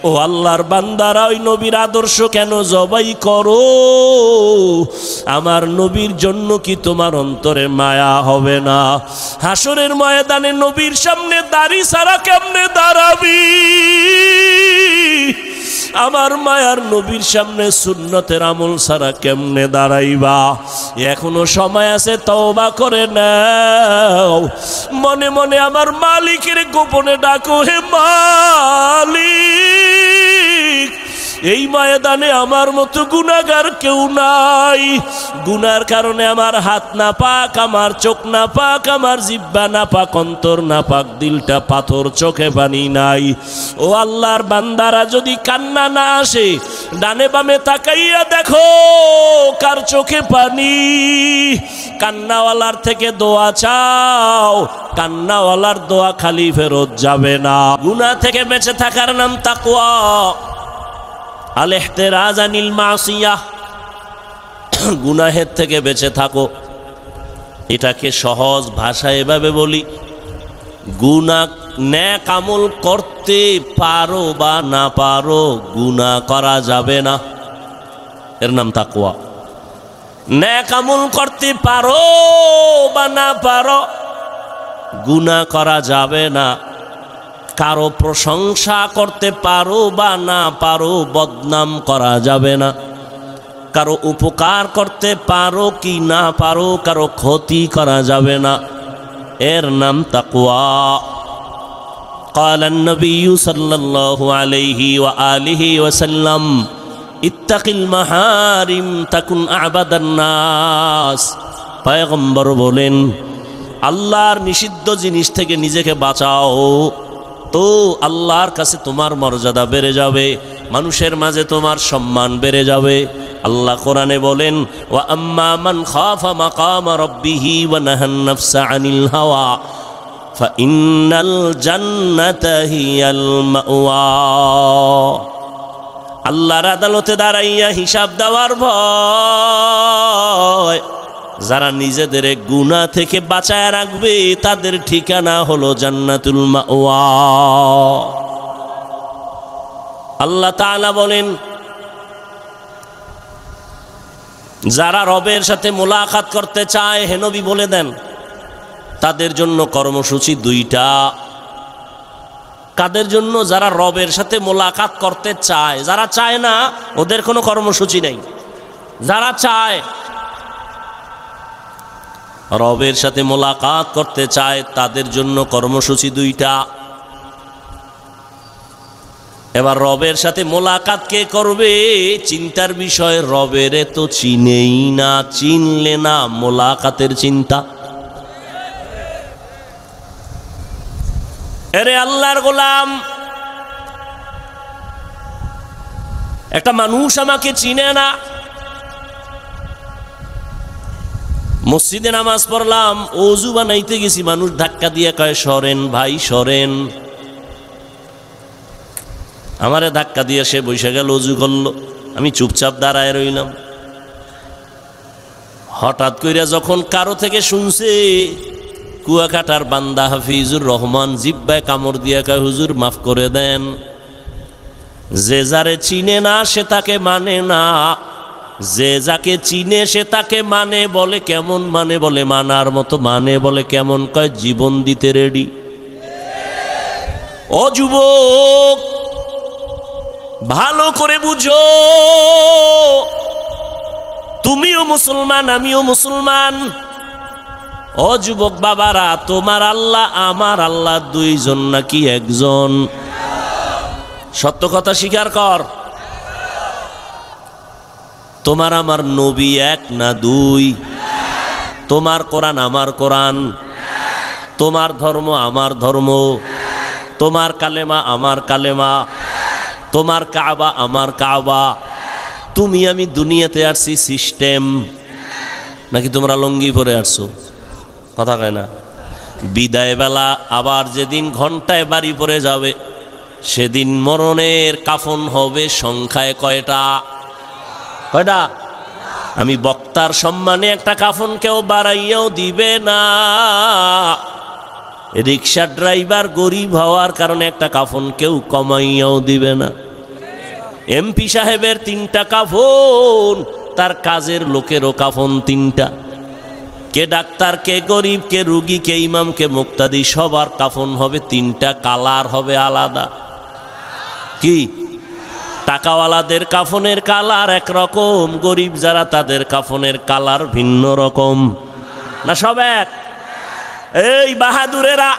ও আল্লাহর বান্দারা, ওই নবীর আদর্শ কেন জবাই করো? আমার নবীর জন্য কি তোমার অন্তরে মায়া হবে না? হাসরের ময়দানে নবীর সামনে দাড়ি ছাড়া কেমনে দাঁড়াবি? আমার মায়ার নবীর সামনে সুন্নতের আমল ছাড়া কেমনে দাঁড়াইবা? এখনো সময় আছে, তওবা করে নাও। মনে মনে আমার মালিকের গোপনে ডাকো, হে মালিক, এই ময়দানে আমার মতো গুনাহগার কেউ নাই। গুনার কারণে আমার হাত না পাক, আমার চোখ না পাক, আমার জিহ্বা না পাক, অন্তর না পাক, দিলটা পাথর, চোখে পানি নাই। ও আল্লাহর বান্দারা, যদি কান্না না আসে, ডানে বামে তাকাইয়া দেখো কার চোখে পানি। কান্নাওয়ালার থেকে দোয়া চাও, কান্নাওয়ালার দোয়া খালি ফেরত যাবে না। গুনাহ থেকে বেঁচে থাকার নাম তাকওয়া। আল ইহতিরাজ আনিল মাসিয়াহ, গুনাহের থেকে বেঁচে থাকো। এটাকে সহজ ভাষায় এভাবে বলি, গুনাহ নেক আমল করতে পারো বা না পারো, গুনাহ করা যাবে না, এর নাম তাকওয়া। নেক আমল করতে পারো বা না পারো, গুনাহ করা যাবে না। কারো প্রশংসা করতে পারো বা না পারো, বদনাম করা যাবে না। কারো উপকার করতে পারো কি না পারো, কারো ক্ষতি করা যাবে না, এর নাম তাকওয়া। قال النبي صلى الله عليه وآله وسلم اتق المحارم تكن أعبد الناس। পয়গম্বর বলেন, আল্লাহর নিষিদ্ধ জিনিস থেকে নিজেকে বাঁচাও, তো আল্লাহর কাছে তোমার মর্যাদা বেড়ে যাবে, মানুষের মাঝে তোমার সম্মান বেড়ে যাবে। আল্লাহ কোরআনে বলেন, ওয়া আম্মা মান খাফা মাকামা রাব্বিহি ওয়া নাহান নাফসা আনিল হাওয়া ফাইন্নাল জান্নাতা হিয়াল মাওয়া। আল্লাহর আদালতে দাঁড়াইয়া হিসাব দেওয়ার ভয়, যারা নিজেদের গুনাহ থেকে বাঁচায় রাখবে, তাদের ঠিকানা হলো জান্নাতুল মাওয়া। আল্লাহ তাআলা বলেন, যারা রবের সাথে মোলাকাত করতে চায়, হে নবী বলে দেন, তাদের জন্য কর্মসূচি দুইটা। কাদের জন্য? যারা রবের সাথে মোলাকাত করতে চায়। যারা চায় না, ওদের কোনো কর্মসূচি নেই। যারা চায়, রবের সাথে মোলাকাত করতে চায়, তাদের জন্য কর্মসূচি দুইটা। এবার রবের সাথে মোলাকাত কে করবে? চিন্তার বিষয়, রবের তো চিনেই না, চিনলে না মোলাকাতের চিন্তা। এরে আল্লাহর গোলাম, একটা মানুষ আমাকে চিনে না। মসজিদে নামাজ পড়লাম, ওযু বানাইতে গেছি, মানুষ ধাক্কা দিয়ে কয় সরেন ভাই সরেন। আমারে ধাক্কা দিয়ে সে বসে গেল, ওযু করলো, আমি চুপচাপ দাঁড়ায় রইলাম। হঠাৎ কইরা যখন কারো থেকে শুনছে, কুয়াকাটার বান্দা হাফিজুর রহমান জিব্বায় কামড় দিয়া কয়, হুজুর মাফ করে দেন। যে যারে চিনে না সে তাকে মানে না, যে যাকে চিনে সে তাকে মানে। বলে কেমন মানে? বলে মানার মতো মানে। বলে কেমন? কয় জীবন দিতে রেডি। ও যুবক, ভালো করে বুঝো, তুমিও মুসলমান, আমিও মুসলমান। ও যুবক বাবারা, তোমার আল্লাহ আমার আল্লাহ দুইজন নাকি একজন? সত্য কথা স্বীকার কর। তোমার আমার নবী এক না দুই? তোমার কোরআন আমার কোরআন, তোমার ধর্ম আমার ধর্ম, তোমার কালেমা আমার কালেমা, তোমার কাবা আমার কাবা। তুমি আমি দুনিয়াতে আসছি সিস্টেম, নাকি তোমরা লঙ্গি পরে আসছো? কথা কয় না। বিদায় বেলা আবার যেদিন ঘন্টায় বাড়ি পড়ে যাবে, সেদিন মরণের কাফন হবে সংখ্যায় কয়টা? কয়টা? আমি বক্তার সম্মানে একটা কাফন কেউ বাড়াইয়াও দিবে না। রিক্সা ড্রাইভার গরিব হওয়ার কারণে একটা কাফন কেউ কমাইয়াও দিবে না। এমপি সাহেবের 3টা কাফন, তার কাজের লোকেরও কাফন 3টা। কে ডাক্তার, কে গরিব, কে রুগী, কে ইমাম, কে মুক্তাদি, সবার কাফন হবে 3টা, কালার হবে আলাদা। কি? টাকাওয়ালাদের কাফনের কালার একরকম, গরিব যারা তাদের কাফনের কালার ভিন্ন রকম। না সব এক? এই বাহাদুরেরা,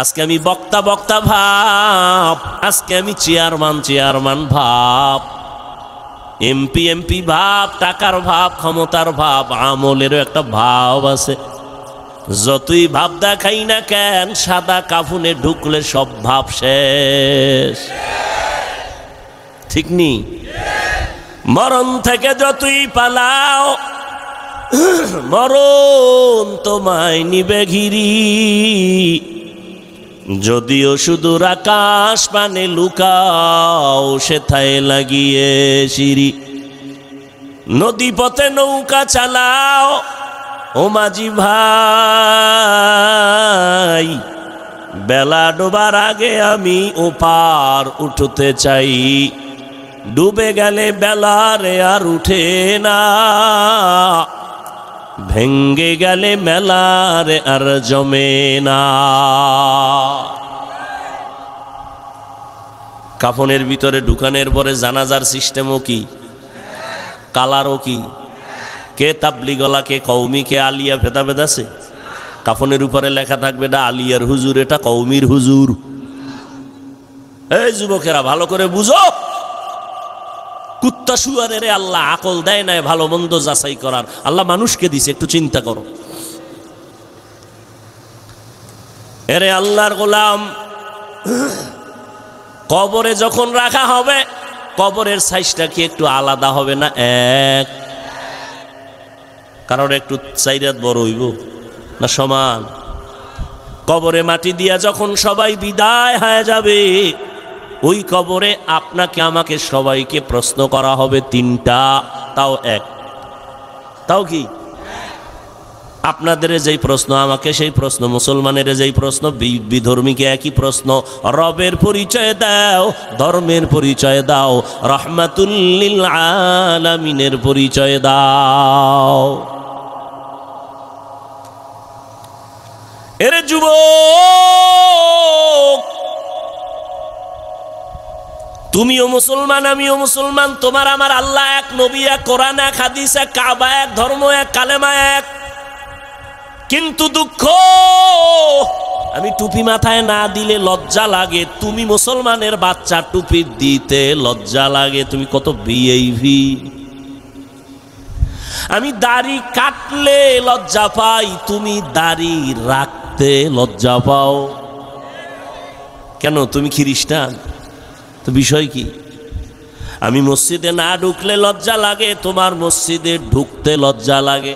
আজকে আমি বক্তা বক্তা ভাব, আজকে আমি চেয়ারম্যান ভাব, এমপি এমপি ভাব, টাকার ভাব, ক্ষমতার ভাব, আমলেরও একটা ভাব আছে। যতই ভাব দেখাই না কেন, সাদা কাফনে ঢুকলে সব ভাব শেষ। ঠিক নি? মরণ থেকে যতই পালাও, মরণ তোমায় নিবে ঘিরি। যদিও সুদূর আকাশ পানে লুকাও, সেথায় লাগিয়ে সিঁড়ি। নদী পথে নৌকা চালাও ও মাঝি ভাই, বেলা ডোবার আগে আমি ওপার উঠতে চাই। ডুবে গেলে বেলারে আর উঠে না, ভেঙ্গে গেলে মেলারে আর জমে না। কাফনের ভিতরে ঢুকানোর পরে জানাজার সিস্টেমও কি, কালারও কি। কে তাবলিগলা, কে কওমি, কে আলিয়া, ভেদাভেদ আছে। কাফনের উপরে লেখা থাকবে এটা আলিয়ার হুজুর, এটা কওমির হুজুর। এই যুবকেরা ভালো করে বুঝো, কুত্তা শুয়ারের আল্লাহ আকল দেয় নাই ভালো মন্দ যাচাই করার, আল্লাহ মানুষকে দিছে। একটু চিন্তা করো। এরে আল্লাহর গোলাম, কবরে যখন রাখা হবে, কবরের সাইজটা কি একটু আলাদা হবে না? এক? কারণ একটু চাইরাত বড় হইব না সমান? কবরে মাটি দিয়া যখন সবাই বিদায় হয়ে যাবে, ওই কবরে আপনাকে আমাকে সবাইকে প্রশ্ন করা হবে 3টা, তাও এক। তাও কি? আপনাদের যেই প্রশ্ন, আমাকে সেই প্রশ্ন, মুসলমানের যেই প্রশ্ন, বিধর্মীকে একই প্রশ্ন। রবের পরিচয় দাও, ধর্মের পরিচয় দাও, রাহমাতুল লিল আলামিনের পরিচয় দাও। এরে যুবক, তুমিও মুসলমান, আমিও মুসলমান, তোমার আমার আল্লাহ এক, নবী এক, কোরআন এক, হাদিস এক, কাবা এক, ধর্ম এক, কালেমা এক। কিন্তু দুঃখ, আমি টুপি মাথায় না দিলে লজ্জা লাগে। তুমি মুসলমানের বাচ্চা, টুপি দিতে লজ্জা লাগে। তুমি কত ভিআইপি। আমি দাড়ি কাটলে লজ্জা পাই, তুমি দাড়ি রাখতে লজ্জা পাও কেন? তুমি খ্রিস্টান, তো বিষয় কি? আমি মসজিদে না ঢুকলে লজ্জা লাগে, তোমার মসজিদে ঢুকতে লজ্জা লাগে।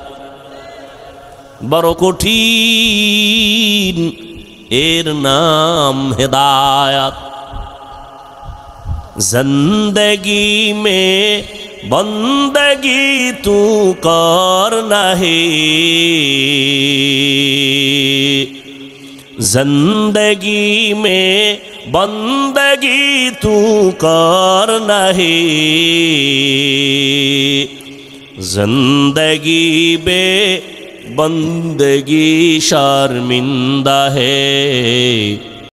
বড় কঠিন, এর নাম হেদায়াত। জিন্দগি মে বন্দগি তু করনা হে, जिंदगी में बंदगी तू करना है, जिंदगी में बंदगी शर्मिंदा है।